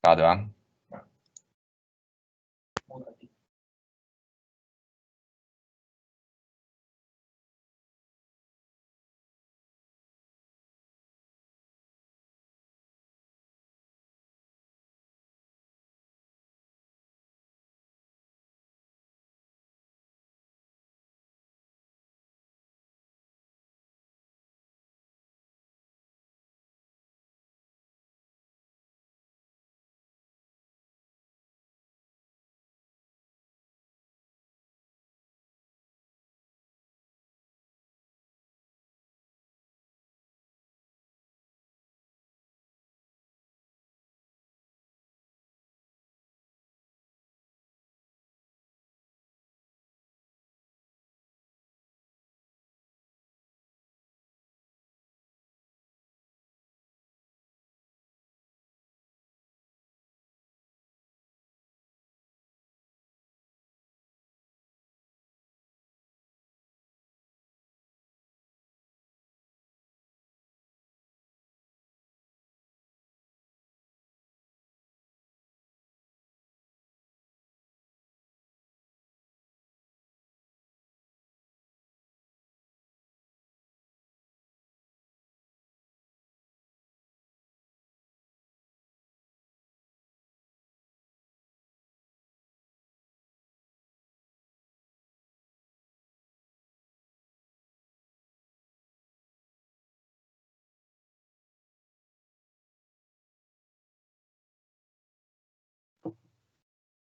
Startar du, va?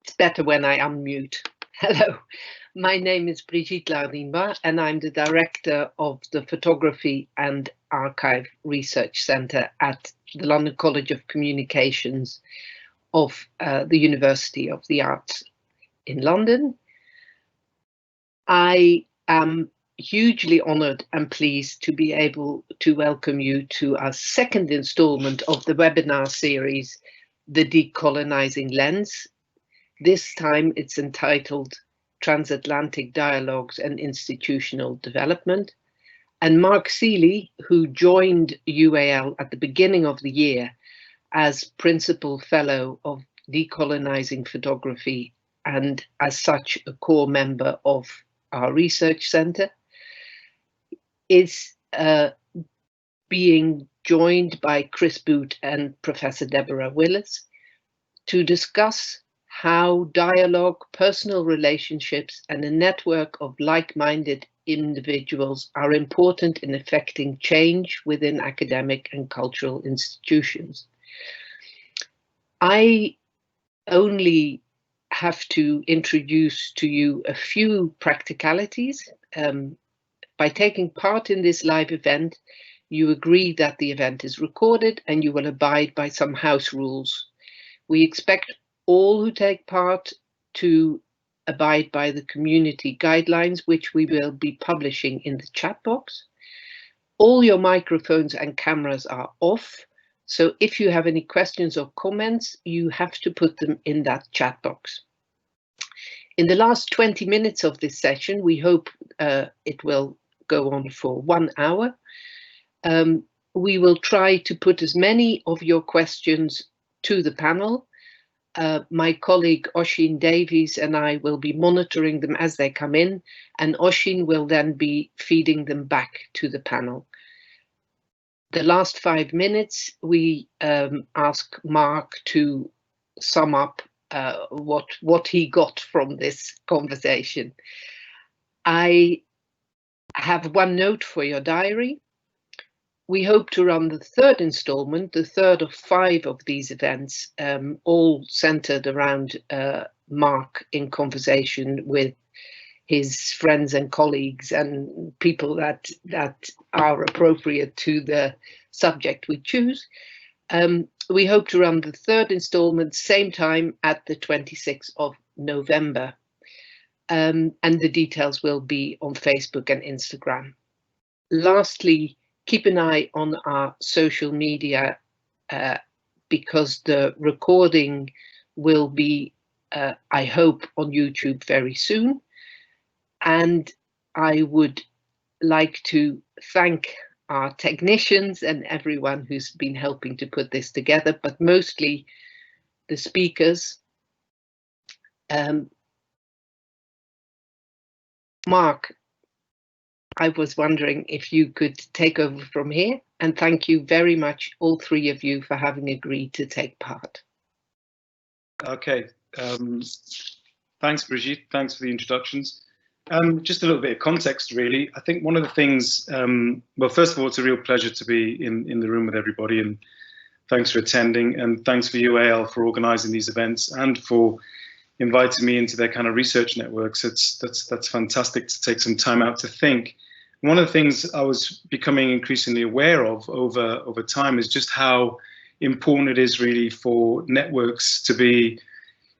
It's better when I unmute. Hello, my name is Brigitte Lardinba and I'm the director of the Photography and Archive Research Centre at the London College of Communications of the University of the Arts in London. I am hugely honoured and pleased to be able to welcome you to our second instalment of the webinar series, The Decolonising Lens. This time it's entitled Transatlantic Dialogues and Institutional Development. And Mark Seeley, who joined UAL at the beginning of the year as Principal Fellow of Decolonising Photography and as such a core member of our research centre, is being joined by Chris Boot and Professor Deborah Willis to discuss how dialogue, personal relationships, and a network of like-minded individuals are important in effecting change within academic and cultural institutions. I only have to introduce to you a few practicalities. By taking part in this live event, you agree that the event is recorded and you will abide by some house rules. We expect all who take part to abide by the community guidelines, which we will be publishing in the chat box. All your microphones and cameras are off, so if you have any questions or comments, you have to put them in that chat box. In the last 20 minutes of this session, we hope it will go on for 1 hour. We will try to put as many of your questions to the panel. My colleague Oshin Davies and I will be monitoring them as they come in, and Oshin will then be feeding them back to the panel. The last 5 minutes, we ask Mark to sum up what he got from this conversation. I have one note for your diary. We hope to run the third instalment, the third of 5 of these events, all centered around Mark in conversation with his friends and colleagues and people that are appropriate to the subject we choose. We hope to run the third instalment same time at the 26th of November. And the details will be on Facebook and Instagram. Lastly, keep an eye on our social media because the recording will be, I hope, on YouTube very soon. And I would like to thank our technicians and everyone who's been helping to put this together, but mostly the speakers. Mark, I was wondering if you could take over from here, and thank you very much, all three of you, for having agreed to take part. Okay, thanks, Brigitte. Thanks for the introductions. Just a little bit of context, really. I think one of the things, well, first of all, it's a real pleasure to be in the room with everybody, and thanks for attending, and thanks for UAL for organising these events and for inviting me into their kind of research networks. That's fantastic to take some time out to think. One of the things I was becoming increasingly aware of over time is just how important it is really for networks to be,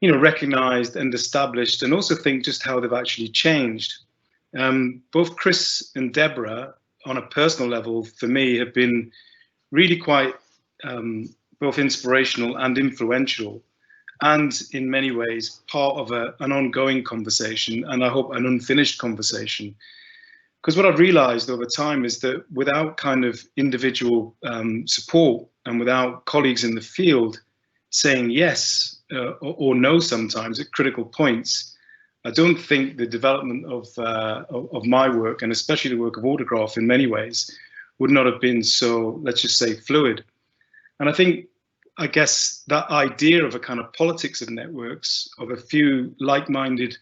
you know, recognized and established, and also think just how they've actually changed. Both Chris and Deborah, on a personal level, for me, have been really quite both inspirational and influential, and in many ways part of an ongoing conversation, and I hope an unfinished conversation. Because what I've realized over time is that without kind of individual support, and without colleagues in the field saying yes or no sometimes at critical points, I don't think the development of my work, and especially the work of Autograph in many ways, would not have been so, let's just say, fluid. And I guess that idea of a kind of politics of networks, of a few like-minded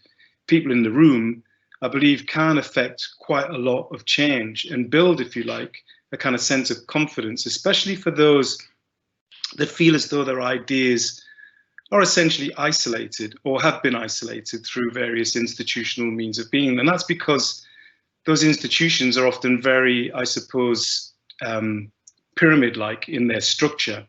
people in the room, I believe can affect quite a lot of change and build, if you like, a kind of sense of confidence, especially for those that feel as though their ideas are essentially isolated or have been isolated through various institutional means of being. And that's because those institutions are often very, I suppose, pyramid-like in their structure.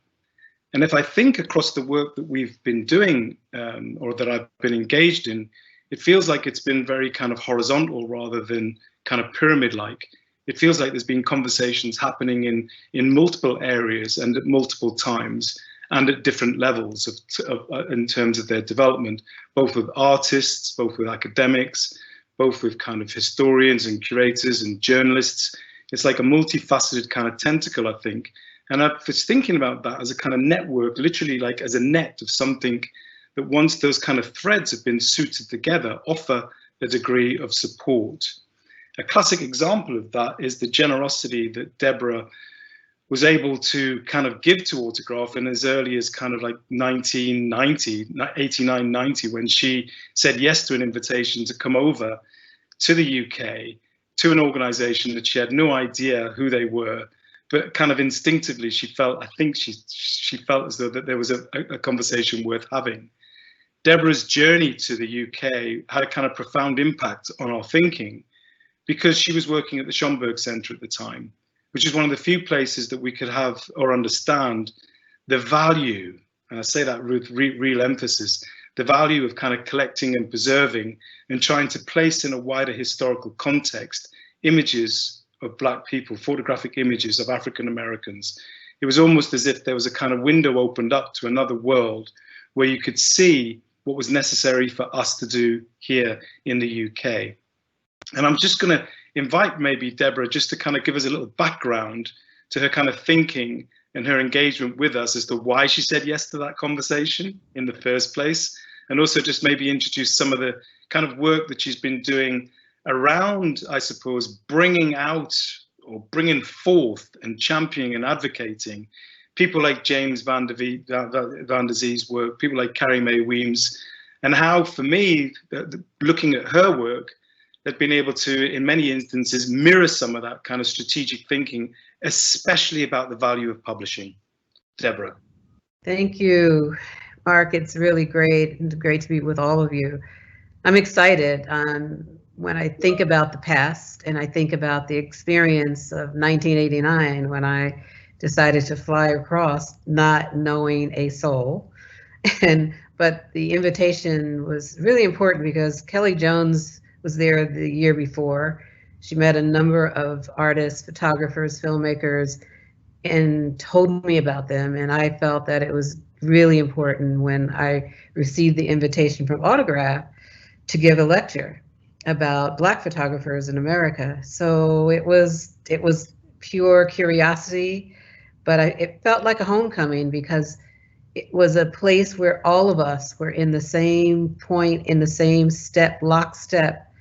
And if I think across the work that we've been doing, or that I've been engaged in, it feels like it's been very kind of horizontal rather than kind of pyramid-like. It feels like there's been conversations happening in multiple areas and at multiple times and at different levels in terms of their development, both with artists, both with academics, both with kind of historians and curators and journalists. It's like a multifaceted kind of tentacle, I think. And I was thinking about that as a kind of network, literally like as a net of something that once those kind of threads have been suited together, offer a degree of support. A classic example of that is the generosity that Deborah was able to kind of give to Autograph in as early as kind of like 1990, 89, 90, when she said yes to an invitation to come over to the UK, to an organization that she had no idea who they were, but kind of instinctively she felt, I think she felt as though that there was a conversation worth having. Deborah's journey to the UK had a kind of profound impact on our thinking, because she was working at the Schomburg Center at the time, which is one of the few places that we could have or understand the value, and I say that with real emphasis, the value of kind of collecting and preserving and trying to place in a wider historical context images of Black people, photographic images of African Americans. It was almost as if there was a kind of window opened up to another world where you could see what was necessary for us to do here in the UK. And I'm just going to invite maybe Deborah just to kind of give us a little background to her kind of thinking and her engagement with us as to why she said yes to that conversation in the first place, and also just maybe introduce some of the kind of work that she's been doing around, I suppose, bringing out or bringing forth and championing and advocating people like James Van der Zee's work, people like Carrie Mae Weems, and how, for me, looking at her work, they've been able to, in many instances, mirror some of that kind of strategic thinking, especially about the value of publishing. Deborah. Thank you, Mark. It's really great to be with all of you. I'm excited when I think about the past and I think about the experience of 1989 when I decided to fly across not knowing a soul. But the invitation was really important because Kelly Jones was there the year before. She met a number of artists, photographers, filmmakers, and told me about them. And I felt that it was really important when I received the invitation from Autograph to give a lecture about Black photographers in America. So it was pure curiosity, but it felt like a homecoming because it was a place where all of us were in the same point, in the same lockstep,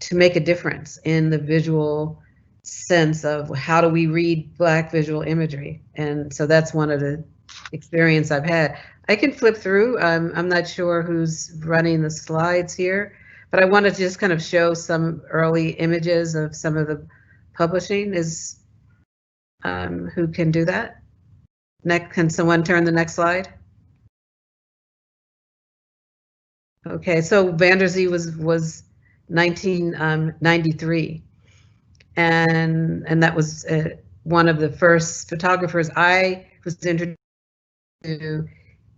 to make a difference in the visual sense of how do we read Black visual imagery. And so that's one of the experience I've had. I can flip through. I'm not sure who's running the slides here, but I wanted to just kind of show some early images of some of the publishing. Is who can do that? Next, can someone turn the next slide? Okay, so Vanderzee was 1993, and that was one of the first photographers I was introduced to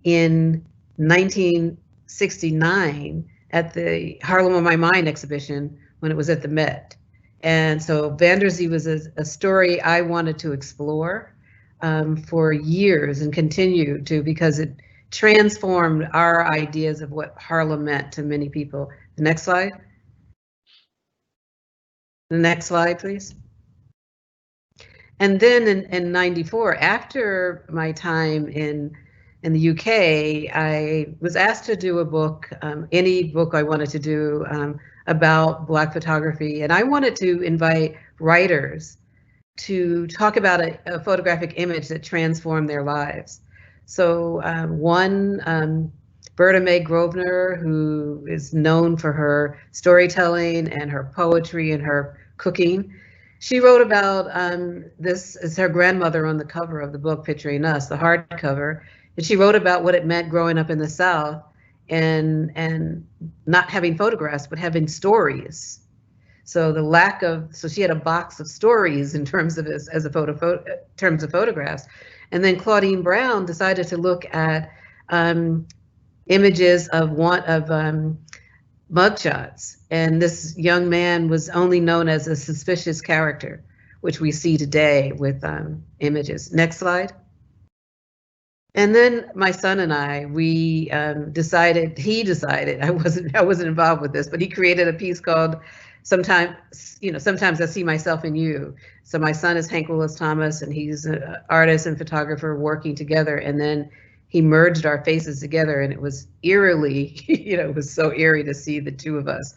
in 1969 at the Harlem on My Mind exhibition when it was at the Met. And so Vanderzee was a story I wanted to explore for years and continue to, because it transformed our ideas of what Harlem meant to many people. The next slide. The next slide, please. And then in 94, after my time in the UK, I was asked to do a book, any book I wanted to do about Black photography. And I wanted to invite writers to talk about a photographic image that transformed their lives. So one, Berta Mae Grosvenor, who is known for her storytelling and her poetry and her cooking, she wrote about this is her grandmother on the cover of the book, Picturing Us, the hardcover, and she wrote about what it meant growing up in the South and not having photographs, but having stories. So the lack of, so she had a box of stories in terms of terms of photographs. And then Claudine Brown decided to look at images of mugshots. And this young man was only known as a suspicious character, which we see today with images. Next slide. And then my son and I, he decided, I wasn't involved with this, but he created a piece called Sometimes I See Myself in You. So my son is Hank Willis Thomas, and he's an artist and photographer working together. And then he merged our faces together, and it was eerily, it was so eerie to see the two of us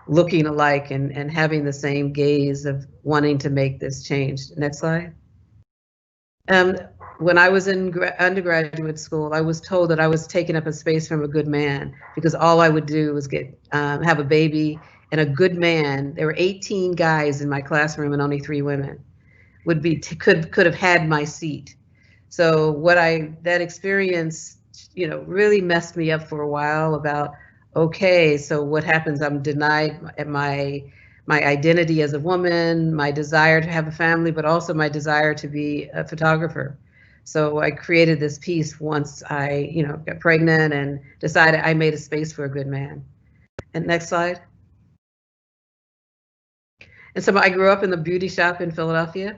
looking alike and having the same gaze of wanting to make this change. Next slide. When I was in undergraduate school, I was told that I was taking up a space from a good man, because all I would do was have a baby, and a good man, there were 18 guys in my classroom and only 3 women, could have had my seat. So that experience, really messed me up for a while about, okay, so what happens? I'm denied my identity as a woman, my desire to have a family, but also my desire to be a photographer. So I created this piece once I, got pregnant and decided I made a space for a good man. And next slide. And so I grew up in the beauty shop in Philadelphia.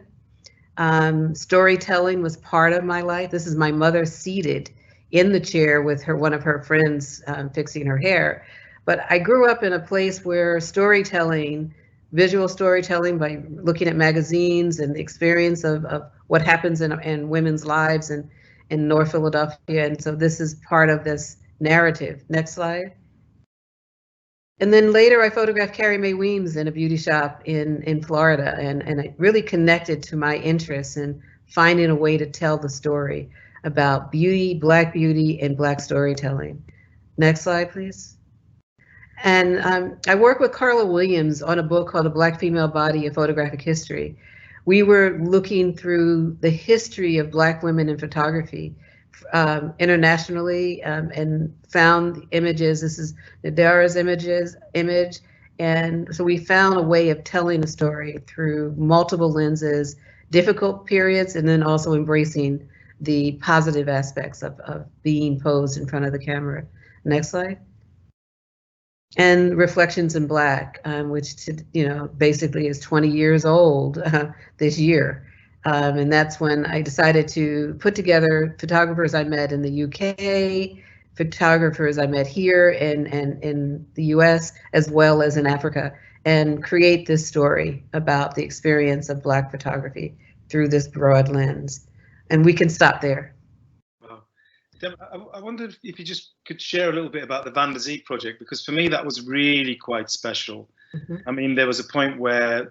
Storytelling was part of my life. This is my mother seated in the chair with one of her friends fixing her hair. But I grew up in a place where storytelling, visual storytelling by looking at magazines and the experience of what happens in women's lives in North Philadelphia. And so this is part of this narrative. Next slide. And then later I photographed Carrie Mae Weems in a beauty shop in Florida, and it really connected to my interests in finding a way to tell the story about beauty, Black beauty, and Black storytelling. Next slide, please. And I worked with Carla Williams on a book called The Black Female Body, A Photographic History. We were looking through the history of Black women in photography internationally, and found images. This is Nadara's image. And so we found a way of telling a story through multiple lenses, difficult periods, and then also embracing the positive aspects of being posed in front of the camera. Next slide. And Reflections in Black, which basically is 20 years old this year. And that's when I decided to put together photographers I met in the UK, photographers I met here in the US, as well as in Africa, and create this story about the experience of Black photography through this broad lens. And we can stop there. Wow. I wondered if you just could share a little bit about the Van der Zee project, because for me that was really quite special. I mean, there was a point where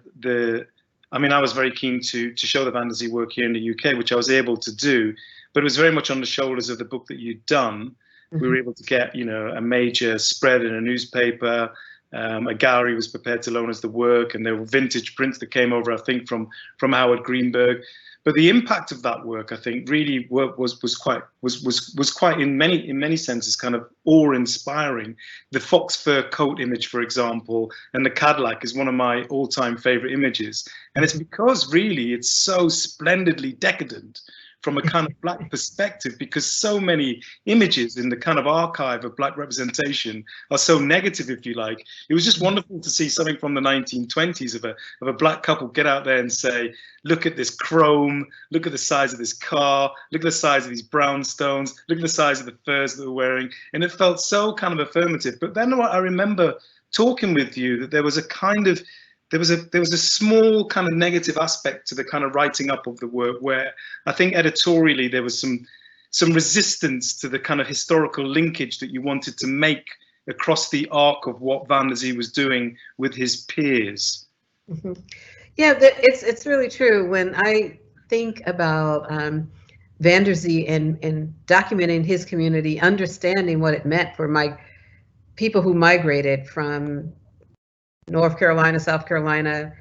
I was very keen to show the Van der Zee work here in the UK, which I was able to do, but it was very much on the shoulders of the book that you'd done. We were able to get, a major spread in a newspaper. A gallery was prepared to loan us the work, and there were vintage prints that came over, I think, from Howard Greenberg. But the impact of that work, I think, really was quite in many senses kind of awe-inspiring. The fox fur coat image, for example, and the Cadillac is one of my all-time favorite images, and it's because really it's so splendidly decadent from a kind of Black perspective, because so many images in the kind of archive of Black representation are so negative, if you like. It was just wonderful to see something from the 1920s of a Black couple get out there and say, look at this chrome, look at the size of this car, look at the size of these brownstones, look at the size of the furs that they're wearing. And it felt so kind of affirmative. But then I remember talking with you that there was a kind of, there was a small kind of negative aspect to the kind of writing up of the work, where I think editorially there was some resistance to the kind of historical linkage that you wanted to make across the arc of what Van der Zee was doing with his peers. Yeah, it's really true. When I think about Van der Zee and documenting his community, understanding what it meant for my people who migrated from North Carolina, South Carolina,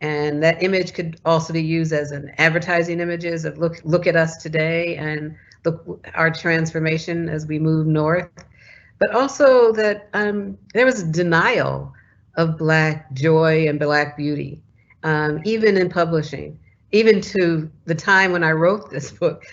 and that image could also be used as an advertising images of look at us today and look our transformation as we move north. But also that there was a denial of Black joy and Black beauty, even in publishing, even to the time when I wrote the book,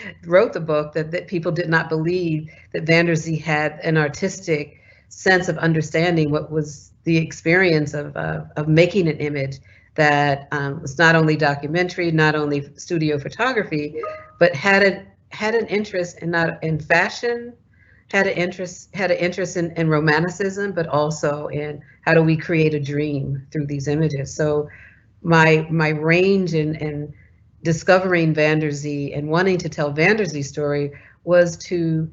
that people did not believe that Van der Zee had an artistic sense of understanding what was the experience of making an image that was not only documentary, not only studio photography, but had an interest in fashion, had an interest in romanticism, but also in how do we create a dream through these images. So my range in discovering Van der Zee and wanting to tell Van der Zee's story was to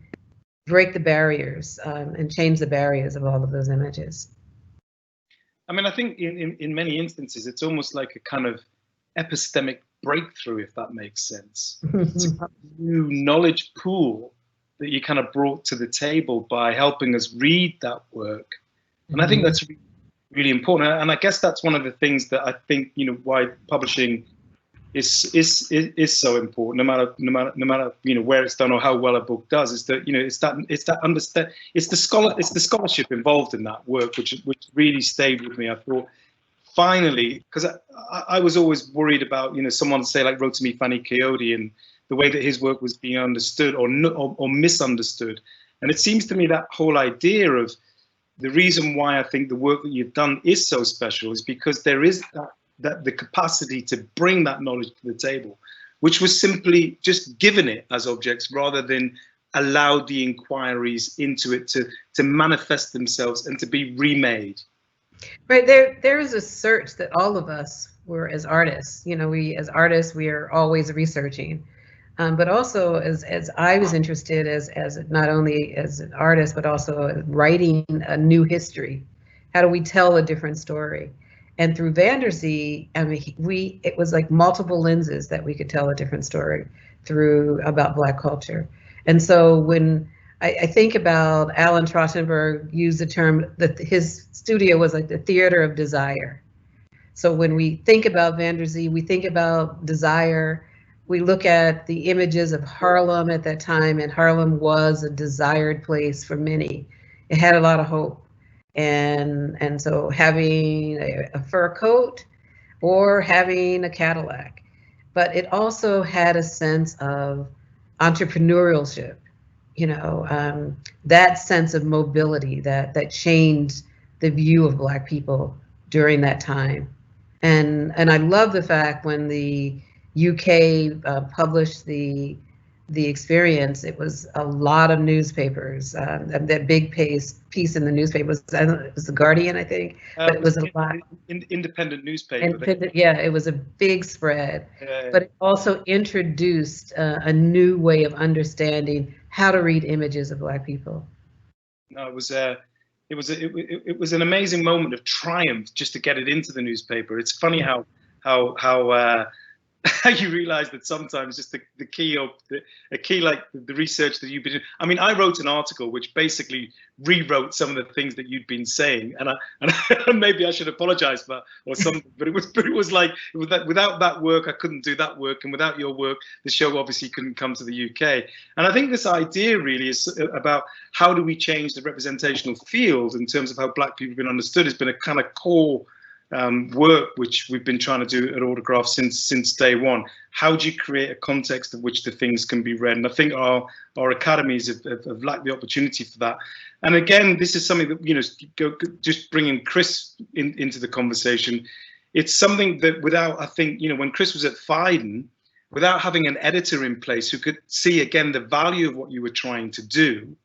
break the barriers and change the barriers of all of those images. I mean, I think in many instances, it's almost like a kind of epistemic breakthrough, if that makes sense. It's a kind of new knowledge pool that you kind of brought to the table by helping us read that work. And I think that's really important. And I guess that's one of the things that I think, why publishing is so important, no matter where it's done or how well a book does, is that it's the scholarship involved in that work which really stayed with me. I thought finally, because I was always worried about someone say like Rotimi Fani-Kayode and the way that his work was being understood or misunderstood. And it seems to me that whole idea of the reason why I think the work that you've done is so special is because there is that the capacity to bring that knowledge to the table, which was simply just given it as objects rather than allowed the inquiries into it to manifest themselves and to be remade. Right, there is a search that all of us were as artists. We as artists, we are always researching, but also as I was interested as not only as an artist, but also writing a new history. How do we tell a different story? And through Van der Zee, it was like multiple lenses that we could tell a different story through about Black culture. And so when I think about Alan Trachtenberg used the term that his studio was like the theater of desire. So when we think about Van der Zee, we think about desire. We look at the images of Harlem at that time, and Harlem was a desired place for many. It had a lot of hope. And so having a fur coat or having a Cadillac, but it also had a sense of entrepreneurship, that sense of mobility that changed the view of Black people during that time. And I love the fact when the UK published the the experience, it was a lot of newspapers. And that big piece in the newspaper was, I don't know, it was The Guardian, I think, but it was a lot. Independent newspaper. Independent, yeah, it was a big spread, but it also introduced a new way of understanding how to read images of Black people. No, it was an amazing moment of triumph just to get it into the newspaper. It's funny how you realize that sometimes just the key of a key like the research that you've been doing. I mean, I wrote an article which basically rewrote some of the things that you'd been saying, and maybe I should apologize for or something. But it was like without that work, I couldn't do that work, and without your work, the show obviously couldn't come to the UK. And I think this idea really is about how do we change the representational field in terms of how Black people have been understood has been a kind of core work which we've been trying to do at Autograph since day one. How do you create a context of which the things can be read? And I think our academies have lacked the opportunity for that. And again, this is something that, you know, just bringing Chris into the conversation. It's something that without, I think, you know, when Chris was at Phaidon, without having an editor in place who could see again the value of what you were trying to do,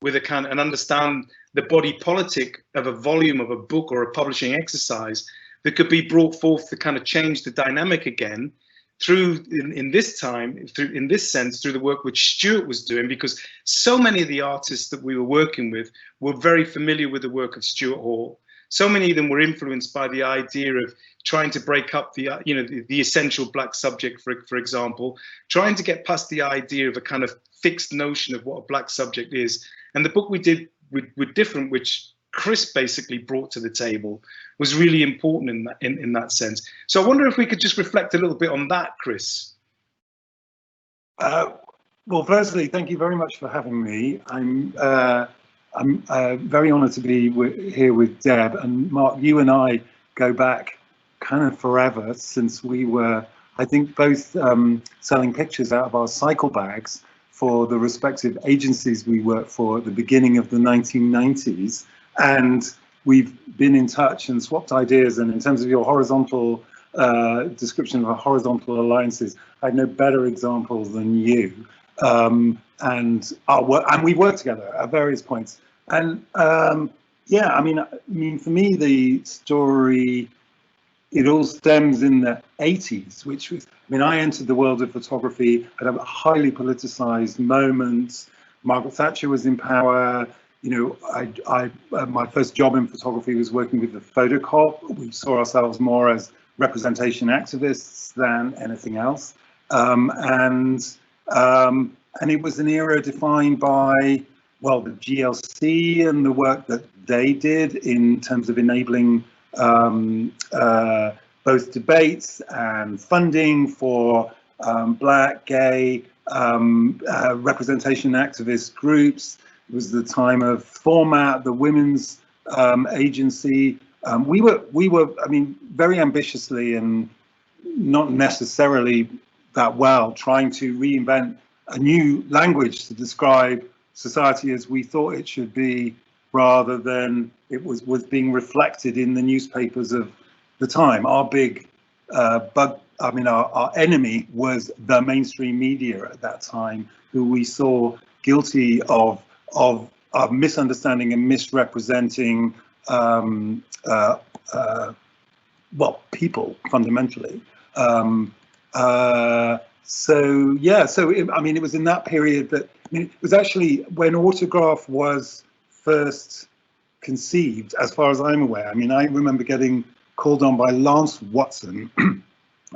with a kind of, and understand the body politic of a volume of a book or a publishing exercise that could be brought forth to kind of change the dynamic again through in this sense through the work which Stuart was doing, because so many of the artists that we were working with were very familiar with the work of Stuart Hall. So many of them were influenced by the idea of trying to break up the, you know, the essential Black subject, for example, trying to get past the idea of a kind of fixed notion of what a Black subject is. And the book we did with Different, which Chris basically brought to the table, was really important in that sense. So I wonder if we could just reflect a little bit on that, Chris. Well, firstly, thank you very much for having me. I'm very honoured to be here with Deb and Mark. You and I go back kind of forever, since we were, I think, both selling pictures out of our cycle bags for the respective agencies we worked for at the beginning of the 1990s. And we've been in touch and swapped ideas. And in terms of your horizontal description of our horizontal alliances, I had no better example than you. And we've worked together at various points. And yeah, I mean, for me, the story, it all stems in the 80s, which was, I mean, I entered the world of photography at a highly politicized moment. Margaret Thatcher was in power. You know, my first job in photography was working with the Photocop. We saw ourselves more as representation activists than anything else. And it was an era defined by, well, the GLC and the work that they did in terms of enabling both debates and funding for Black, gay, representation activist groups. It was the time of Format, the women's agency. We were, I mean, very ambitiously and not necessarily that well, trying to reinvent a new language to describe society as we thought it should be, rather than it was being reflected in the newspapers of the time. Our big our enemy was the mainstream media at that time, who we saw guilty of misunderstanding and misrepresenting well, people fundamentally. So yeah, I mean, it was in that period that, I mean, it was actually when Autograph was first conceived, as far as I'm aware. I mean, I remember getting called on by Lance Watson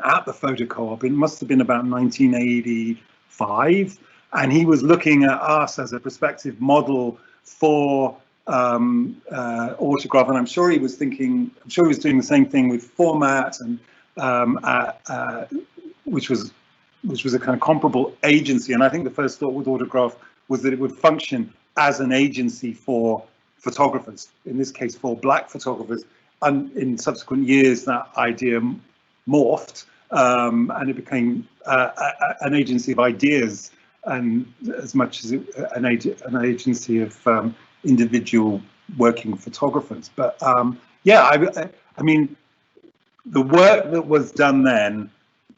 at the Photo Co-op. It must have been about 1985, and he was looking at us as a prospective model for Autograph, and I'm sure he was doing the same thing with Format, and which was a kind of comparable agency. And I think the first thought with Autograph was that it would function as an agency for photographers, in this case for Black photographers. And in subsequent years, that idea morphed, and it became an agency of ideas, and as much as an agency of individual working photographers. But yeah, I mean, the work that was done then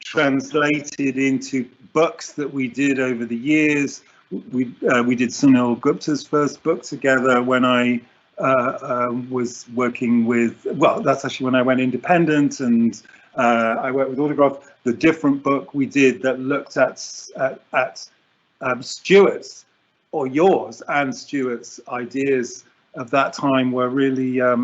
translated into books that we did over the years. We did Sunil Gupta's first book together when I was working with, well, that's actually when I went independent, and I worked with Autograph. The different book we did that looked at Stuart's, or yours and Stuart's, ideas of that time were really, I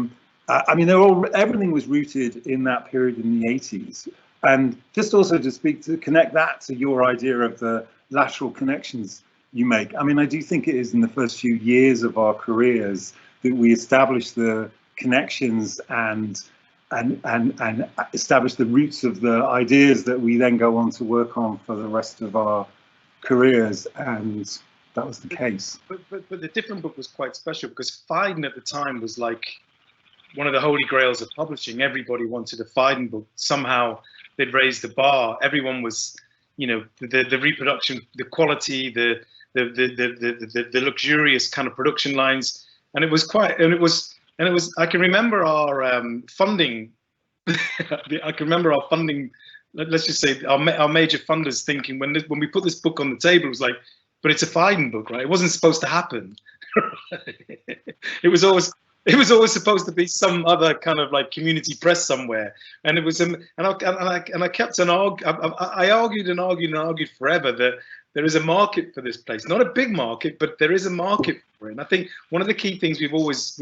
mean, everything was rooted in that period in the 80s. And just also to connect that to your idea of the lateral connections you make. I mean, I do think it is in the first few years of our careers that we establish the connections and establish the roots of the ideas that we then go on to work on for the rest of our careers, and that was the case. But the different book was quite special because Phaidon at the time was like one of the holy grails of publishing. Everybody wanted a Phaidon book. Somehow they'd raised the bar. Everyone was, you know, the reproduction, the quality, the luxurious kind of production lines, and it was quite, and it was. I can remember our funding. I can remember our funding. Let's just say our major funders thinking when we put this book on the table, it was like, but it's a Phaidon book, right? It wasn't supposed to happen. It was always supposed to be some other kind of like community press somewhere, and it was. And I kept on I argued and argued and argued forever that there is a market for this place, not a big market, but there is a market for it. And I think one of the key things we've always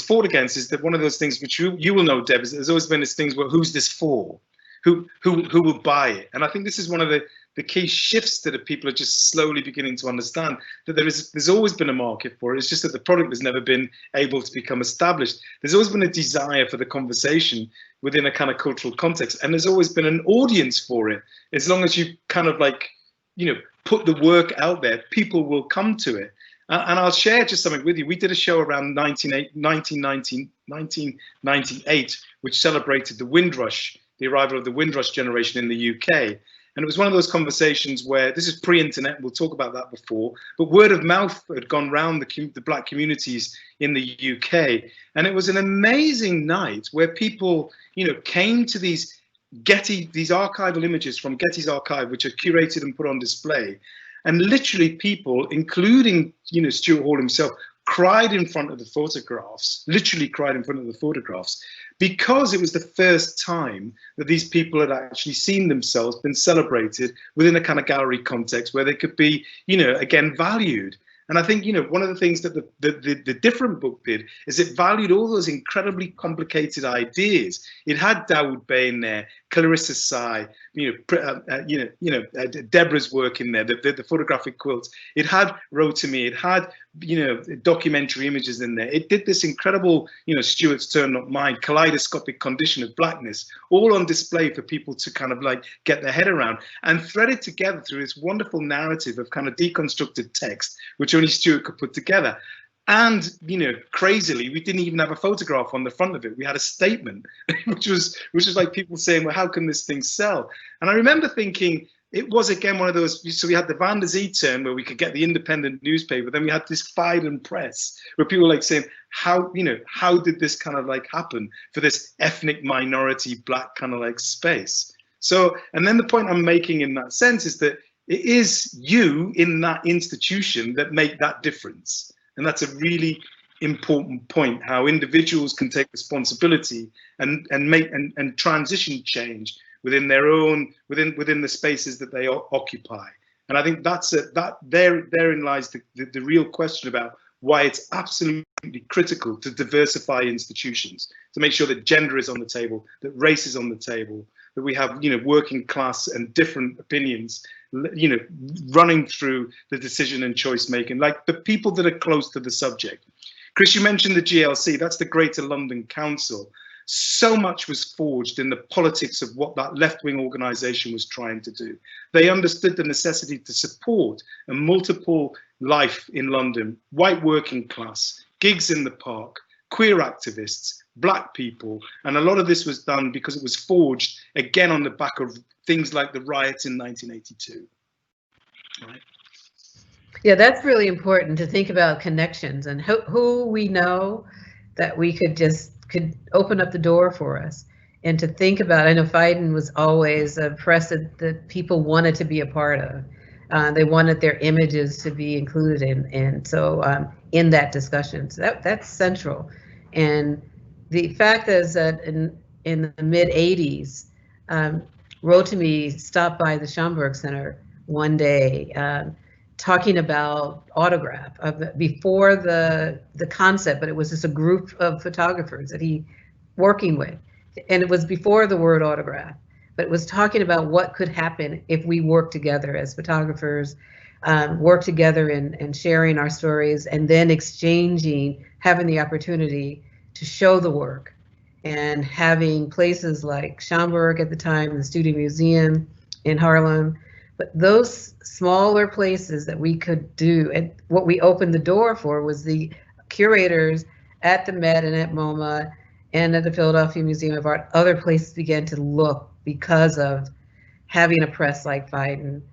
fought against is that one of those things which you will know, Deb, is there's always been this things where who's this for, who will buy it, and I think this is one of the key shifts that people are just slowly beginning to understand, that there's always been a market for it. It's just that the product has never been able to become established. There's always been a desire for the conversation within a kind of cultural context, and there's always been an audience for it. As long as you kind of like, you know, put the work out there, people will come to it. And I'll share just something with you. We did a show around 1998, which celebrated the Windrush, the arrival of the Windrush generation in the UK. And it was one of those conversations where, this is pre-internet, we'll talk about that before, but word of mouth had gone round the black communities in the UK. And it was an amazing night where people, you know, came to these archival images from Getty's archive, which are curated and put on display. And literally people, including, you know, Stuart Hall himself, cried in front of the photographs, literally cried in front of the photographs, because it was the first time that these people had actually seen themselves been celebrated within a kind of gallery context where they could be, you know, again, valued. And I think, you know, one of the things that the different book did is it valued all those incredibly complicated ideas. It had Dawood Bey in there, Clarissa Sy, Deborah's work in there, the photographic quilts. It had Rotimi, it had, you know, documentary images in there. It did this incredible, you know, Stuart's Turn Not Mine, kaleidoscopic condition of blackness, all on display for people to kind of like get their head around, and threaded together through this wonderful narrative of kind of deconstructed text, which only Stuart could put together. And, you know, crazily, we didn't even have a photograph on the front of it. We had a statement, which was like people saying, well, how can this thing sell? And I remember thinking, it was again one of those, so we had the Van der Zee turn where we could get the independent newspaper, then we had this Phaidon press where people were like saying, how, you know, how did this kind of like happen for this ethnic minority black kind of like space? So, and then the point I'm making in that sense is that it is you in that institution that make that difference. And that's a really important point, how individuals can take responsibility and make and transition change within their own, within the spaces that they occupy. And I think therein lies the real question about why it's absolutely critical to diversify institutions, to make sure that gender is on the table, that race is on the table, that we have, you know, working class and different opinions, you know, running through the decision and choice making, like the people that are close to the subject. Chris, you mentioned the GLC, that's the Greater London Council. So much was forged in the politics of what that left-wing organisation was trying to do. They understood the necessity to support a multiple life in London, white working class, gigs in the park, queer activists, black people, and a lot of this was done because it was forged again on the back of things like the riots in 1982. Right? Yeah, that's really important to think about connections and who we know that we could open up the door for us. and to think about, I know Phaidon was always a press that people wanted to be a part of. They wanted their images to be included in in that discussion. So that's central. And the fact is that in the mid 80s, Rotimi stopped by the Schomburg Center one day talking about Autograph before the concept, but it was just a group of photographers that he working with. And it was before the word autograph, but it was talking about what could happen if we work together as photographers, work together and sharing our stories, and then exchanging, having the opportunity to show the work, and having places like Schomburg at the time, the Studio Museum in Harlem, but those smaller places that we could do, and what we opened the door for was the curators at the Met and at MoMA and at the Philadelphia Museum of Art. Other places began to look because of having a press like Phaidon.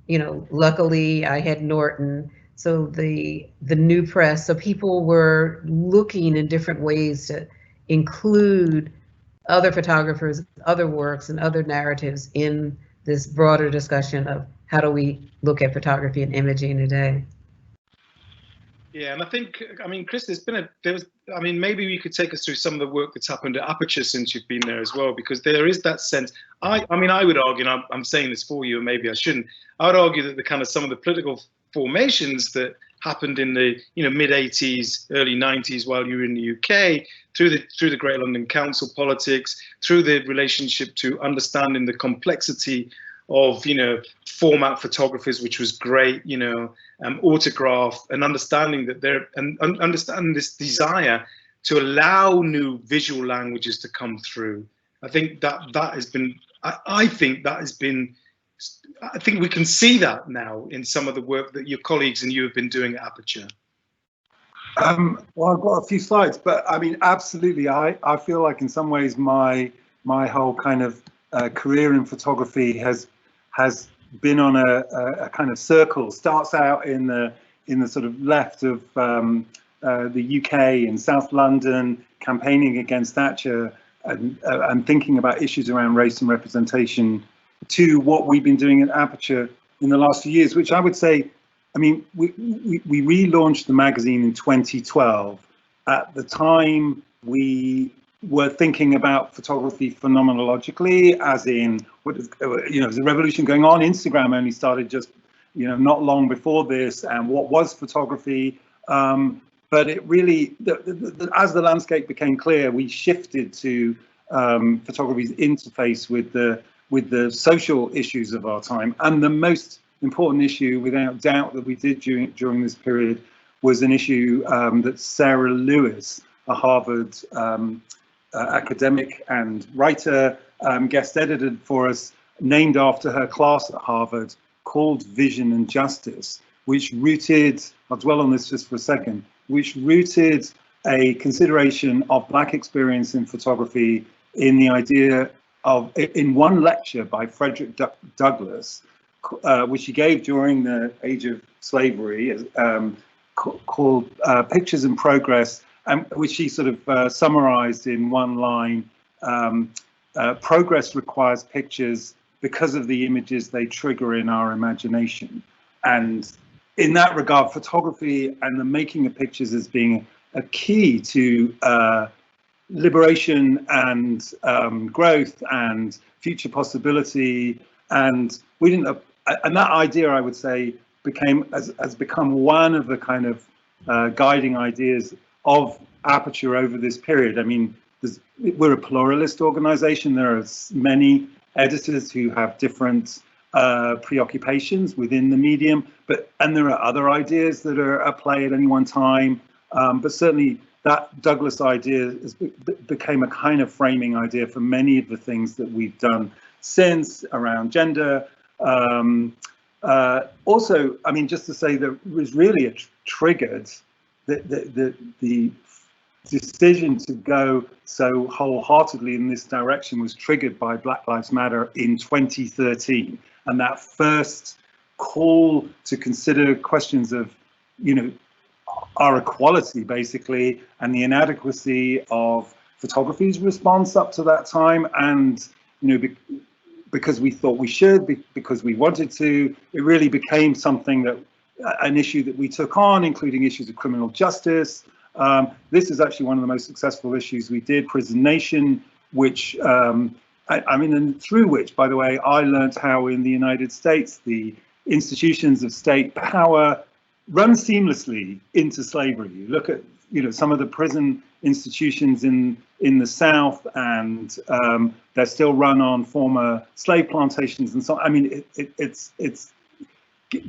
You know, luckily I had Norton, so the new press, so people were looking in different ways to include other photographers, other works, and other narratives in this broader discussion of how do we look at photography and imaging today. Yeah, and I think, I mean, Chris, I mean, maybe you could take us through some of the work that's happened at Aperture since you've been there as well, because there is that sense. I mean, I would argue, and I'm saying this for you, and maybe I shouldn't. I would argue that the kind of some of the political formations that happened in the mid 80s, early 90s while you were in the UK, through the Great London Council politics, through the relationship to understanding the complexity of format photographers, which was great, Autograph, and understanding that understanding this desire to allow new visual languages to come through. I think that has been, I think we can see that now in some of the work that your colleagues and you have been doing at Aperture. Well, I've got a few slides, but I mean, absolutely, I feel like in some ways my whole kind of career in photography has been on a kind of circle. Starts out in the sort of left of the UK in South London, campaigning against Thatcher and thinking about issues around race and representation, to what we've been doing at Aperture in the last few years, which I would say, I mean, we relaunched the magazine in 2012. At the time, we were thinking about photography phenomenologically, as in, there's a revolution going on. Instagram only started just, not long before this, and what was photography? But it really, as the landscape became clear, we shifted to photography's interface with the social issues of our time. And the most important issue, without doubt, that we did during this period was an issue that Sarah Lewis, a Harvard academic and writer, guest edited for us, named after her class at Harvard, called Vision and Justice, which rooted, I'll dwell on this just for a second, which rooted a consideration of Black experience in photography in the idea of, in one lecture by Frederick Douglass, which he gave during the age of slavery, called Pictures in Progress, which he sort of summarized in one line: progress requires pictures because of the images they trigger in our imagination. And in that regard, photography and the making of pictures as being a key to liberation and growth and future possibility. And we didn't, and that idea, I would say, has become one of the kind of guiding ideas of Aperture over this period. I mean, we're a pluralist organization. There are many editors who have different preoccupations within the medium, and there are other ideas that are at play at any one time. But certainly that Douglas idea became a kind of framing idea for many of the things that we've done since around gender. Also, I mean, just to say that it was really triggered the decision to go so wholeheartedly in this direction was triggered by Black Lives Matter in 2013, and that first call to consider questions of, our equality, basically, and the inadequacy of photography's response up to that time, and because we thought we should, because we wanted to, it really became something that an issue that we took on, including issues of criminal justice. This is actually one of the most successful issues we did, Prison Nation, which and through which, by the way, I learned how in the United States the institutions of state power run seamlessly into slavery. You look at some of the prison institutions in the South, and they're still run on former slave plantations and so on. I mean, it's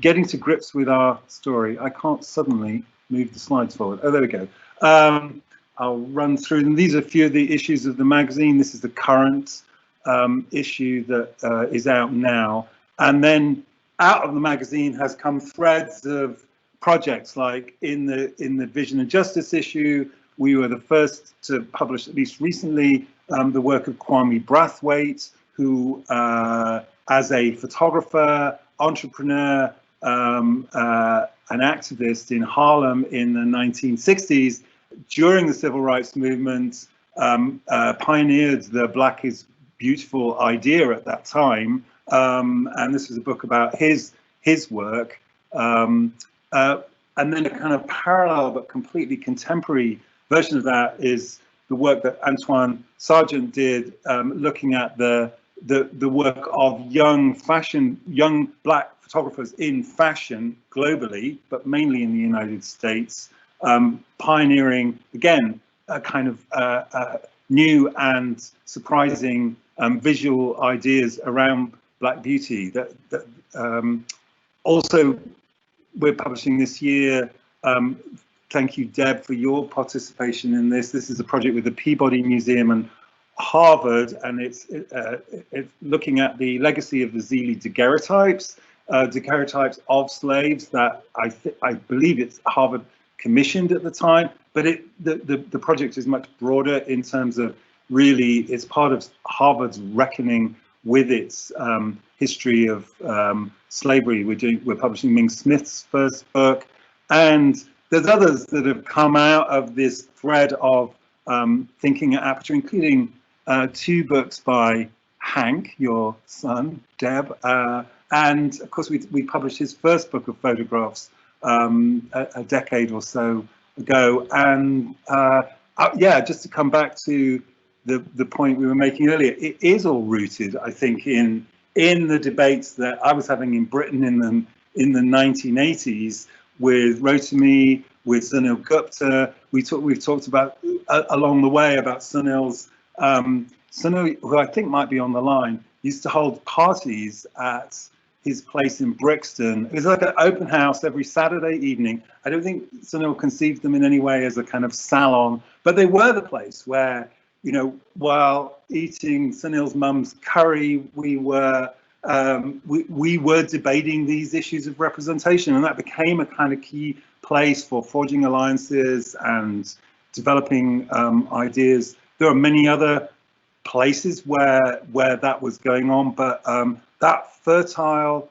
getting to grips with our story. I can't suddenly move the slides forward. Oh, there we go. I'll run through them. These are a few of the issues of the magazine. This is the current issue that is out now, and then out of the magazine has come threads of projects, like in the Vision and Justice issue. We were the first to publish, at least recently, the work of Kwame Brathwaite, who, as a photographer, entrepreneur, an activist in Harlem in the 1960s, during the civil rights movement, pioneered the Black is Beautiful idea at that time. And this was a book about his work. And then a kind of parallel but completely contemporary version of that is the work that Antoine Sargent did, looking at the work of young Black photographers in fashion globally, but mainly in the United States, pioneering, again, a kind of new and surprising visual ideas around Black beauty. Also, we're publishing this year. Thank you, Deb, for your participation in this. This is a project with the Peabody Museum and Harvard, and it's looking at the legacy of the Zeely daguerreotypes of slaves that I believe it's Harvard commissioned at the time, but the project is much broader in terms of really it's part of Harvard's reckoning with its history of slavery. We're publishing Ming Smith's first book, and there's others that have come out of this thread of thinking at aperture, including 2 books by Hank, your son, Deb, and of course we published his first book of photographs a decade or so ago. And yeah, just to come back to the point we were making earlier, it is all rooted, I think, in the debates that I was having in Britain in the 1980s with Rotimi, with Sunil Gupta. We've talked about along the way about Sunil's Sunil, who I think might be on the line, used to hold parties at his place in Brixton. It was like an open house every Saturday evening. I don't think Sunil conceived them in any way as a kind of salon, but they were the place where, while eating Sunil's mum's curry, we were debating these issues of representation, and that became a kind of key place for forging alliances and developing ideas. There are many other places where that was going on, but that fertile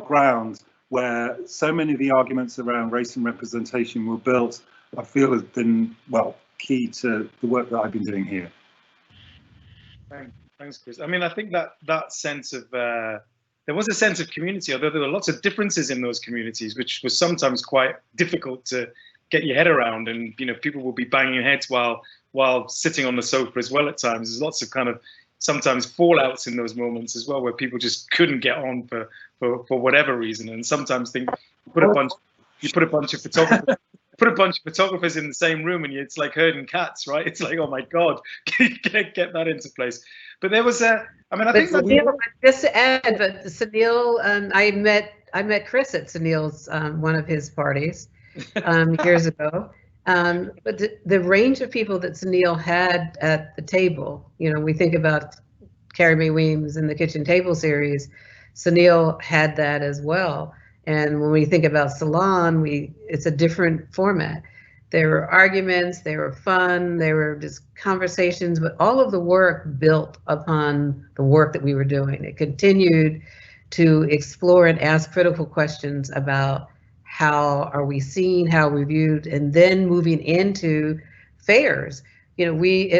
ground where so many of the arguments around race and representation were built, I feel has been, well, key to the work that I've been doing here. Thanks, Chris. I mean, I think that sense of there was a sense of community, although there were lots of differences in those communities, which was sometimes quite difficult to get your head around. And people will be banging heads while sitting on the sofa as well at times. There's lots of kind of sometimes fallouts in those moments as well, where people just couldn't get on for whatever reason. And sometimes think you put a bunch of photographers in the same room, and it's like herding cats, right? It's like, oh my God, get that into place. But there was I think Sunil, just to add, but Sunil, I met Chris at Sunil's one of his parties years ago. But the range of people that Sunil had at the table, we think about Carrie Mae Weems in the Kitchen Table series, Sunil had that as well. And when we think about Salon, it's a different format. There were arguments, they were fun, they were just conversations, but all of the work built upon the work that we were doing. It continued to explore and ask critical questions about how are we seen, how are we viewed, and then moving into fairs. It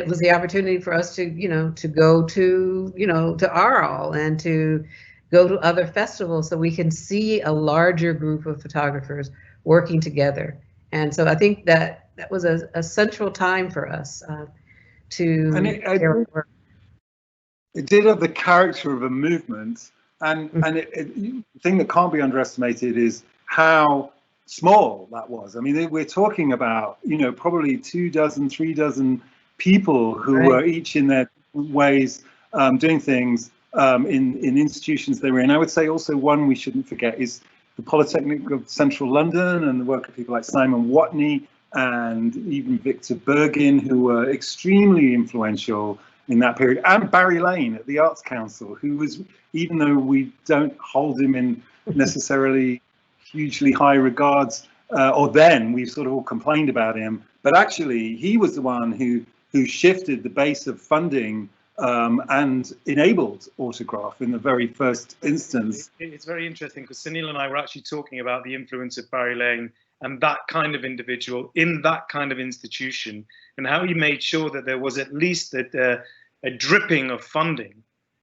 was the opportunity for us to, to go to, to Arles and to go to other festivals so we can see a larger group of photographers working together. And so I think that was a central time for us to. It did have the character of a movement, and the thing that can't be underestimated is how small that was. I mean, we're talking about, probably 2 dozen, 3 dozen people who were each in their ways doing things in institutions they were in. I would say also one we shouldn't forget is the Polytechnic of Central London and the work of people like Simon Watney and even Victor Bergin, who were extremely influential in that period, and Barry Lane at the Arts Council, who was, even though we don't hold him in necessarily hugely high regards, or then we sort of all complained about him, but actually he was the one who shifted the base of funding and enabled Autograph in the very first instance. It's very interesting because Sunil and I were actually talking about the influence of Barry Lane and that kind of individual in that kind of institution, and how he made sure that there was at least a dripping of funding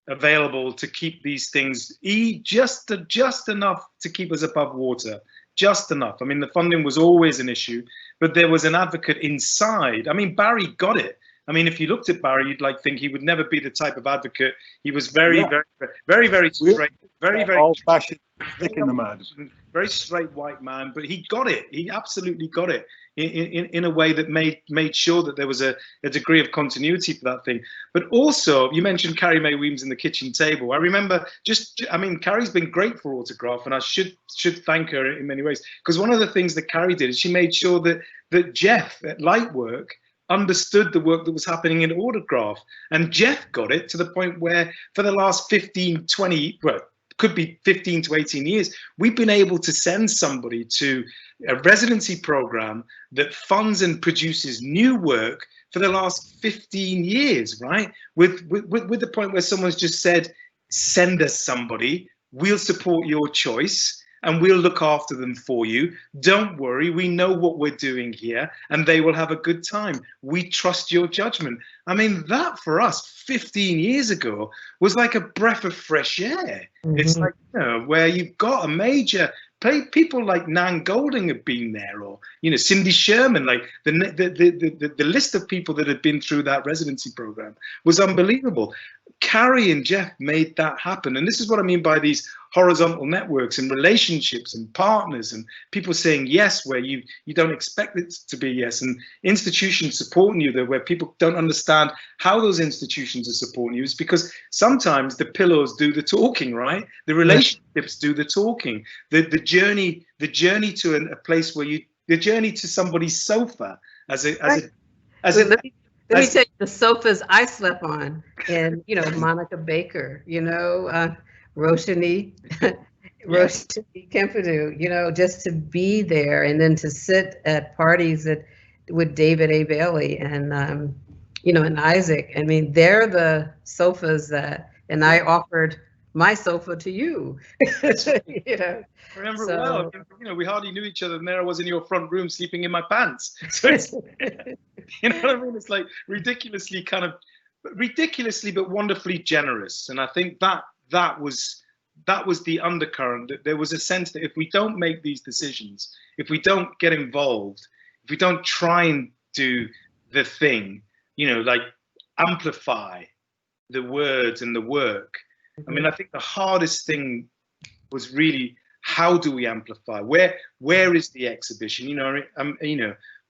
available to keep these things just enough to keep us above water, just enough. I mean, the funding was always an issue, but there was an advocate inside. I mean, Barry got it. I mean, if you looked at Barry, you'd think he would never be the type of advocate. He was very straight, very old-fashioned, thick in the mud. Very straight white man, but he got it. He absolutely got it in a way that made sure that there was a degree of continuity for that thing. But also, you mentioned Carrie Mae Weems and the kitchen table. I remember Carrie's been great for Autograph, and I should thank her in many ways, because one of the things that Carrie did is she made sure that Jeff at Lightwork understood the work that was happening in Autograph, and Jeff got it to the point where for the last 15, 20, well, could be 15 to 18 years, we've been able to send somebody to a residency program that funds and produces new work for the last 15 years, right? With the point where someone's just said, send us somebody, we'll support your choice, and we'll look after them for you. Don't worry, we know what we're doing here, and they will have a good time. We trust your judgment. I mean, that for us 15 years ago was like a breath of fresh air. It's like, where you've got a major people like Nan Golding have been there, or Cindy Sherman. Like the list of people that had been through that residency program was unbelievable. Carrie and Jeff made that happen, and this is what I mean by these horizontal networks and relationships and partners and people saying yes where you don't expect it to be yes, and institutions supporting you there where people don't understand how those institutions are supporting you. Is because sometimes the pillows do the talking, right? The relationships do the talking. The journey to a place where the journey to somebody's sofa as a Let me tell you the sofas I slept on, and Monica Baker, Roshani Kempadu, just to be there and then to sit at parties with David A. Bailey and and Isaac. I mean, they're the sofas and I offered my sofa to you. I remember well. We hardly knew each other, and there I was in your front room sleeping in my pants. So it's, you know what I mean? It's like ridiculously but wonderfully generous. And I think that was the undercurrent. That there was a sense that if we don't make these decisions, if we don't get involved, if we don't try and do the thing, like amplify the words and the work. I mean, I think the hardest thing was really, how do we amplify? Where is the exhibition?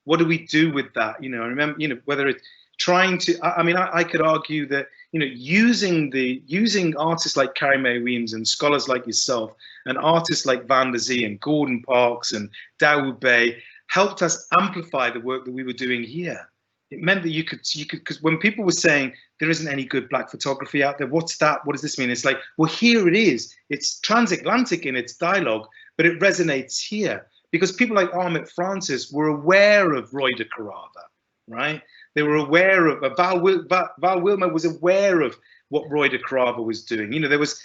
What do we do with that? I remember, whether it's trying to. I could argue that using artists like Carrie Mae Weems and scholars like yourself and artists like Van der Zee and Gordon Parks and Dawood Bey helped us amplify the work that we were doing here. It meant that you could, because when people were saying there isn't any good black photography out there, what's that? What does this mean? It's like, well, here it is. It's transatlantic in its dialogue, but it resonates here because people like Ahmet Francis were aware of Roy de Carava, right? They were aware of Val Wilmer was aware of what Roy de Carava was doing. There was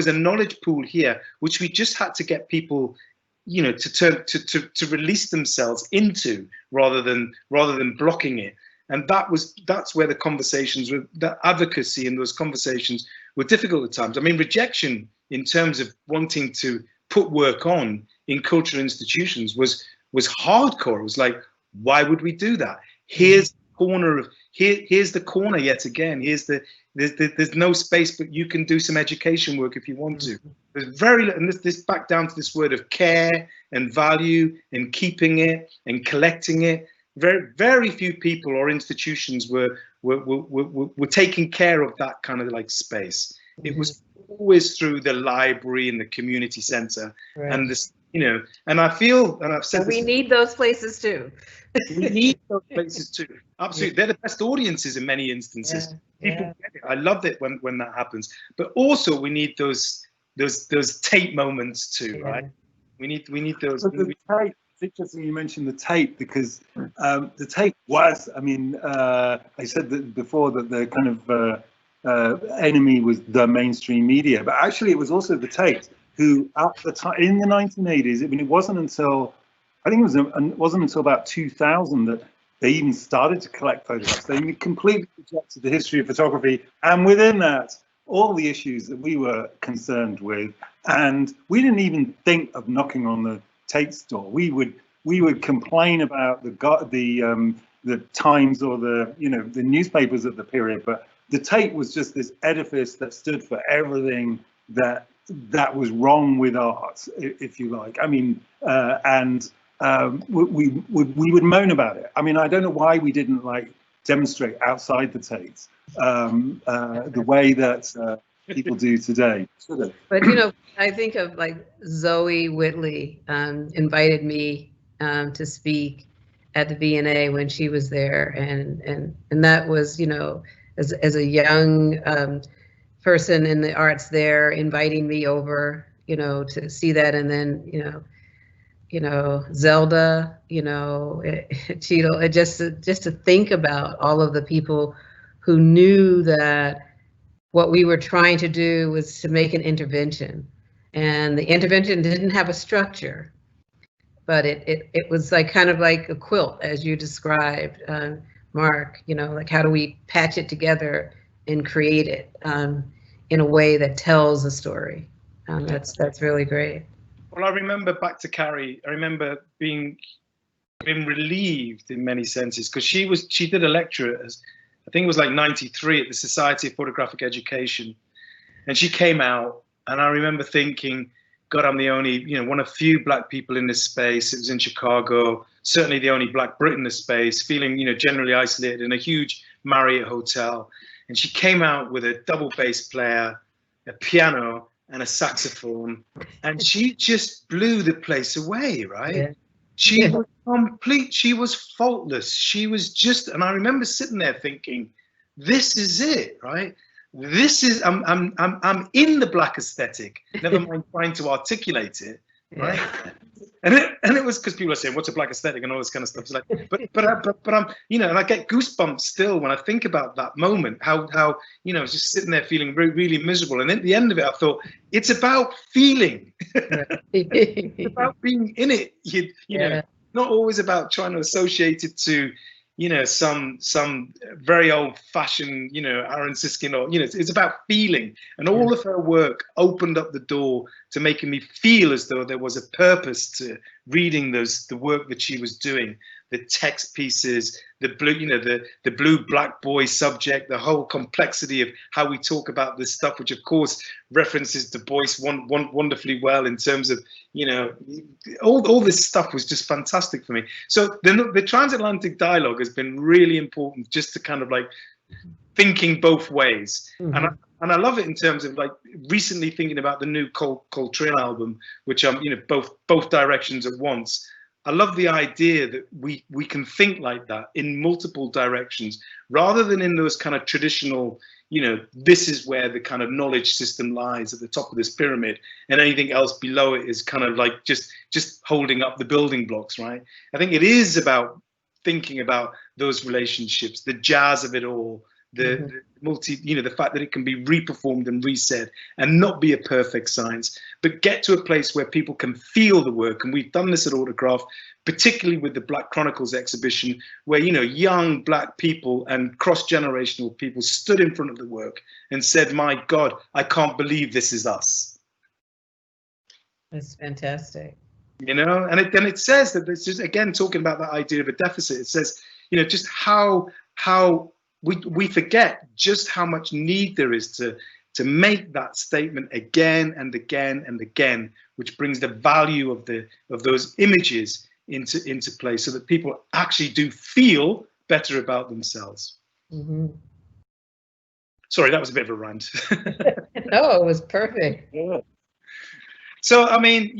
a knowledge pool here, which we just had to get people, you know, to release themselves into, rather than blocking it. And that's where the conversations, the advocacy in those conversations were difficult at times. I mean, rejection in terms of wanting to put work on in cultural institutions was hardcore. It was like, why would we do that? Here's the corner of here's the corner yet again. There's no space, but you can do some education work if you want to. There's very, and this back down to this word of care and value and keeping it and collecting it. Very, very few people or institutions were taking care of that kind of like space. It was always through the library and the community center, and this, you know, and I feel, and I've said we need those places too. We need those places too. Absolutely, they're the best audiences in many instances. People get it. I love it when that happens. But also, we need those tape moments too, right? We need those. The tape. It's interesting you mentioned the tape, because the tape was. I mean, I said that before, that the kind of enemy was the mainstream media, but actually it was also the tapes, who at the time in the 1980s. I mean, it wasn't until, I think it wasn't until about 2000 that they even started to collect photographs. They completely rejected the history of photography, and within that, all the issues that we were concerned with. And we didn't even think of knocking on the tape store. We would complain about the Times or the newspapers of the period, but the tape was just this edifice that stood for everything that was wrong with art, if you like. I mean, we would moan about it. I mean, I don't know why we didn't like demonstrate outside the tapes the way that people do today. But you know, I think of like Zoe Whitley invited me to speak at the V&A when she was there, and that was, you know, as a young person in the arts there, inviting me over, you know, to see that. And then you know, Zelda, you know, Cheadle, just to think about all of the people who knew that what we were trying to do was to make an intervention, and the intervention didn't have a structure, but it was like kind of like a quilt, as you described, Mark. You know, like how do we patch it together and create it in a way that tells a story? That's really great. Well, I remember, back to Carrie, I remember being relieved in many senses, because she did a lecture, I think it was like 93, at the Society of Photographic Education, and she came out, and I remember thinking, God, I'm the only, you know, one of few black people in this space. It was in Chicago, certainly the only black Brit in the space, feeling, you know, generally isolated in a huge Marriott hotel. And she came out with a double bass player, a piano, and a saxophone, and she just blew the place away, right? Yeah. She was complete, she was faultless. She was just, and I remember sitting there thinking, this is it, right? This is, I'm in the black aesthetic, never mind trying to articulate it, right? And it was because people are saying, what's a black aesthetic and all this kind of stuff. It's like, but I'm, you know, and I get goosebumps still when I think about that moment, how you know, I was just sitting there feeling really, really miserable. And at the end of it, I thought, it's about feeling. It's about being in it. You know, not always about trying to associate it to, you know, some very old-fashioned, you know, Aaron Siskin, or, you know, it's about feeling. And all of her work opened up the door to making me feel as though there was a purpose to reading the work that she was doing, the text pieces, the blue, you know, the blue black boy subject, the whole complexity of how we talk about this stuff, which of course references Du Bois wonderfully well in terms of, you know, all this stuff was just fantastic for me. So the transatlantic dialogue has been really important, just to kind of like thinking both ways. And I love it in terms of like recently thinking about the new Coltrane album, which I'm, you know, both directions at once. I love the idea that we can think like that in multiple directions, rather than in those kind of traditional, you know, this is where the kind of knowledge system lies at the top of this pyramid, and anything else below it is kind of like just holding up the building blocks, right? I think it is about thinking about those relationships, the jazz of it all, the the fact that it can be reperformed and resaid and not be a perfect science, but get to a place where people can feel the work. And we've done this at Autograph, particularly with the Black Chronicles exhibition, where, young Black people and cross-generational people stood in front of the work and said, my God, I can't believe this is us. That's fantastic. And it says that, it's just, again, talking about that idea of a deficit, it says, just how we forget just how much need there is to make that statement again and again and again, which brings the value of those images into play, so that people actually do feel better about themselves. Mm-hmm. Sorry, that was a bit of a rant. No, it was perfect. Yeah. So, I mean,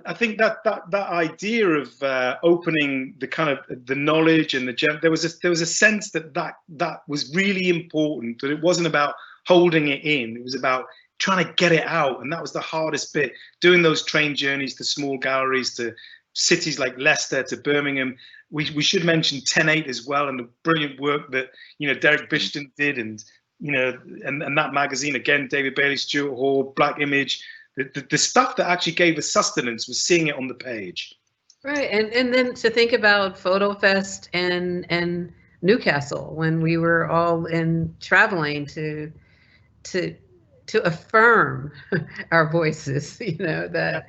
I think that idea of opening the kind of the knowledge and there was a sense that was really important, that it wasn't about holding it in, it was about trying to get it out. And that was the hardest bit, doing those train journeys to small galleries, to cities like Leicester, to Birmingham. We should mention 10/8 as well, and the brilliant work that, Derek Bishton did, and, and that magazine, again, David Bailey, Stuart Hall, Black Image. The stuff that actually gave us sustenance was seeing it on the page. Right, and then to think about Photo Fest and Newcastle, when we were all traveling to affirm our voices, that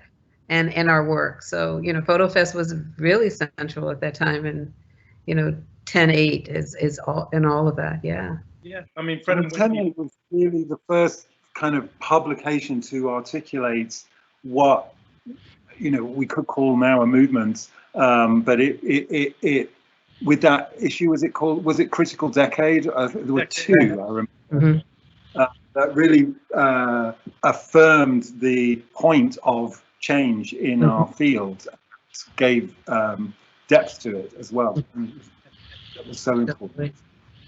and our work. So Photo Fest was really central at that time, and 10/8 is all in all of that. Yeah. Yeah, I mean, Fred, 10/8 was really the first kind of publication to articulate what we could call now a movement, but it with that issue, was it Critical Decade? There were two, I remember, that really affirmed the point of change in our field, gave depth to it as well. That was so important.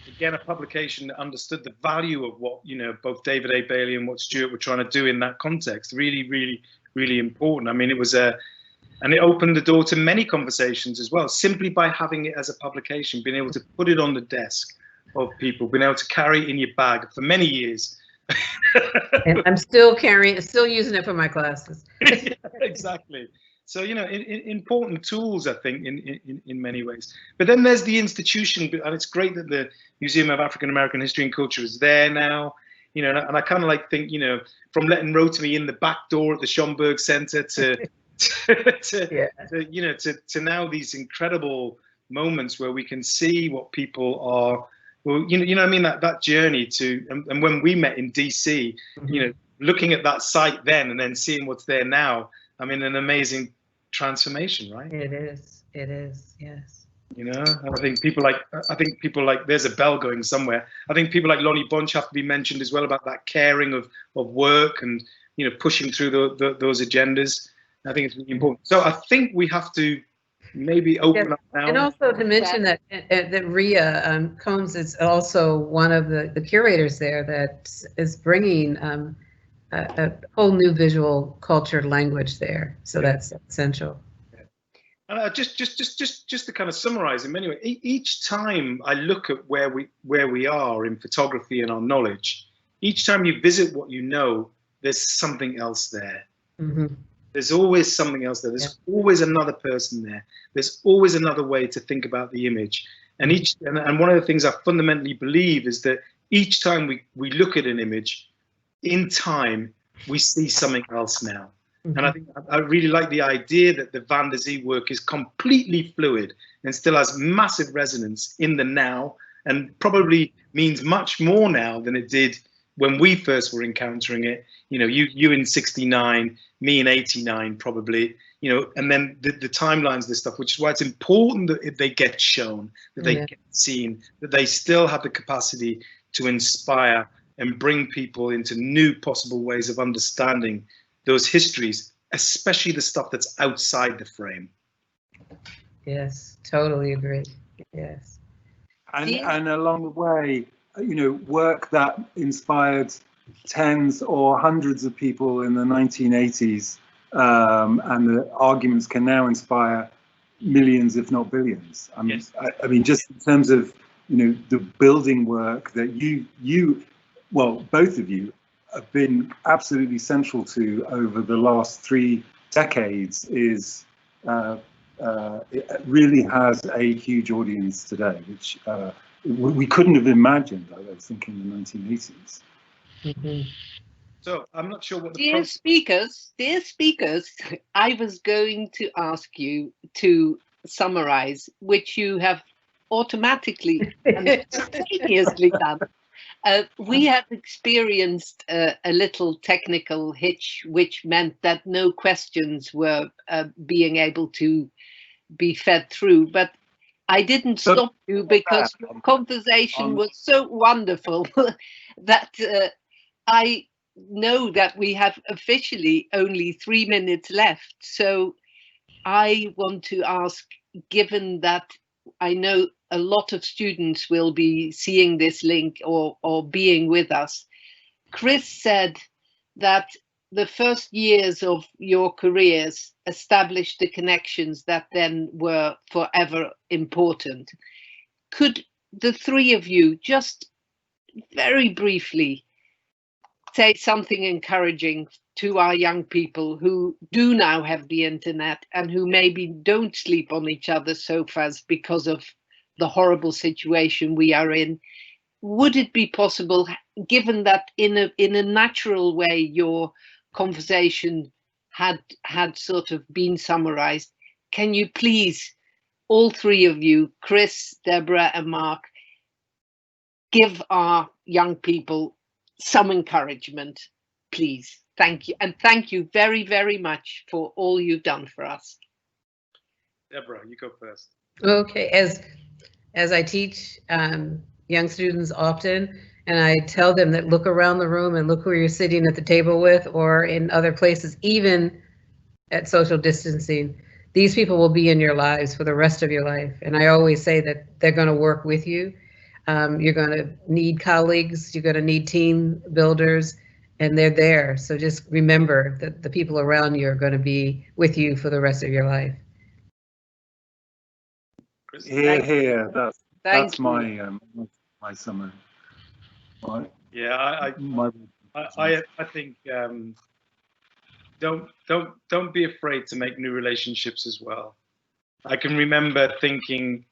Again, a publication that understood the value of what both David A. Bailey and what Stuart were trying to do in that context. Really, really, really important. I mean, it was and it opened the door to many conversations as well, simply by having it as a publication, being able to put it on the desk of people, being able to carry it in your bag for many years. And I'm still using it for my classes. Exactly. So, important tools, I think, in many ways. But then there's the institution, and it's great that the Museum of African American History and Culture is there now, and I kind of think, from letting Rotary in the back door at the Schomburg Center to now these incredible moments where we can see what people are, well, what I mean, that journey to, and when we met in DC, looking at that site then and then seeing what's there now, I mean, an amazing transformation, right? It is, yes. I think people like, there's a bell going somewhere. I think people like Lonnie Bunch have to be mentioned as well, about that caring of work and, pushing through those agendas. I think it's really important. So I think we have to maybe open up now. And also to mention that Rhea Combs is also one of the curators there that is bringing a whole new visual culture language there, so that's essential. And just to kind of summarize in many ways, each time I look at where we are in photography and our knowledge, each time you visit what there's something else there. There's always something else there. There's always another person there. There's always another way to think about the image. And one of the things I fundamentally believe is that each time we look at an image, in time, we see something else now. And I think I really like the idea that the Van der Zee work is completely fluid and still has massive resonance in the now, and probably means much more now than it did when we first were encountering it. You in 69, me in 89 probably, and then the timelines, this stuff, which is why it's important that they get shown, that they get seen, that they still have the capacity to inspire and bring people into new possible ways of understanding those histories, especially the stuff that's outside the frame. Yes, totally agree. Yes. And along the way, work that inspired tens or hundreds of people in the 1980s, and the arguments can now inspire millions, if not billions. I mean, just in terms of the building work that well, both of you have been absolutely central to over the last 3 decades it really has a huge audience today, which we couldn't have imagined, I think, in the 1980s. Mm-hmm. So I'm not sure what the dear speakers, I was going to ask you to summarize, which you have automatically and spontaneously done. We have experienced a little technical hitch, which meant that no questions were being able to be fed through, but I didn't stop you because your conversation was so wonderful that I know that we have officially only 3 minutes left. So I want to ask, given that I know a lot of students will be seeing this link or being with us, Chris said that the first years of your careers established the connections that then were forever important. Could the 3 of you just very briefly say something encouraging to our young people who do now have the internet and who maybe don't sleep on each other's sofas because of the horrible situation we are in? Would it be possible, given that in a natural way your conversation had sort of been summarized, can you please, all 3 of you, Chris, Deborah and Mark, give our young people some encouragement, please? Thank you. And thank you very, very much for all you've done for us. Deborah, you go first. Okay, as I teach young students often, and I tell them that look around the room and look who you're sitting at the table with or in other places, even at social distancing. These people will be in your lives for the rest of your life. And I always say that they're going to work with you. You're going to need colleagues, you're going to need team builders, and they're there. So just remember that the people around you are going to be with you for the rest of your life. Here. That's my my summary. Right. Yeah, I think don't be afraid to make new relationships as well. I can remember thinking,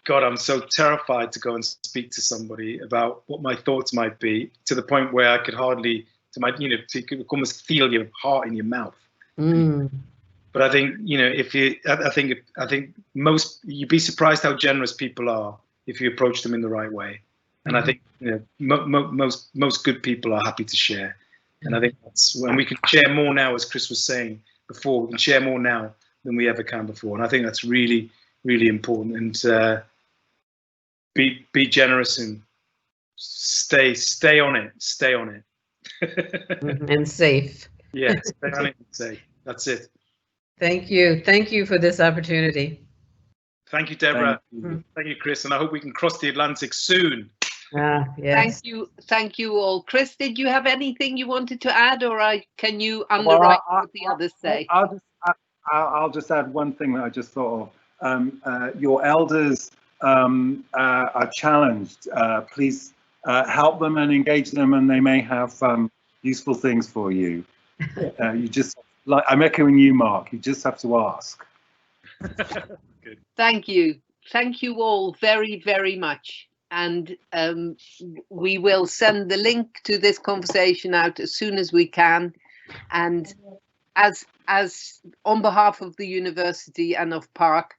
God, I'm so terrified to go and speak to somebody about what my thoughts might be, to the point where I could hardly, you could almost feel your heart in your mouth. Mm. But I think, I think you'd be surprised how generous people are if you approach them in the right way. And I think, most good people are happy to share. And I think that's when we can share more now, as Chris was saying before, we can share more now than we ever can before. And I think that's really, really important. And be generous and stay on it. Stay on it. And safe. Yeah, stay on it and safe. That's it. Thank you. Thank you for this opportunity. Thank you, Deborah. Thank you, Chris. And I hope we can cross the Atlantic soon. Yes. Thank you all. Chris, did you have anything you wanted to add, or can you underwrite what the others say? I'll just add one thing that I just thought of. Your elders are challenged. Please help them and engage them, and they may have useful things for you. You just, like, I'm echoing you, Mark. You just have to ask. Good. Thank you. Thank you all very, very much. And we will send the link to this conversation out as soon as we can. And as on behalf of the university and of PARC,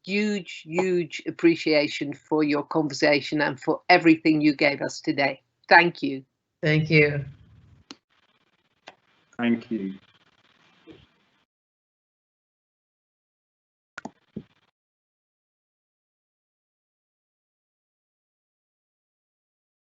huge appreciation for your conversation and for everything you gave us today. Thank you. Thank you. Thank you.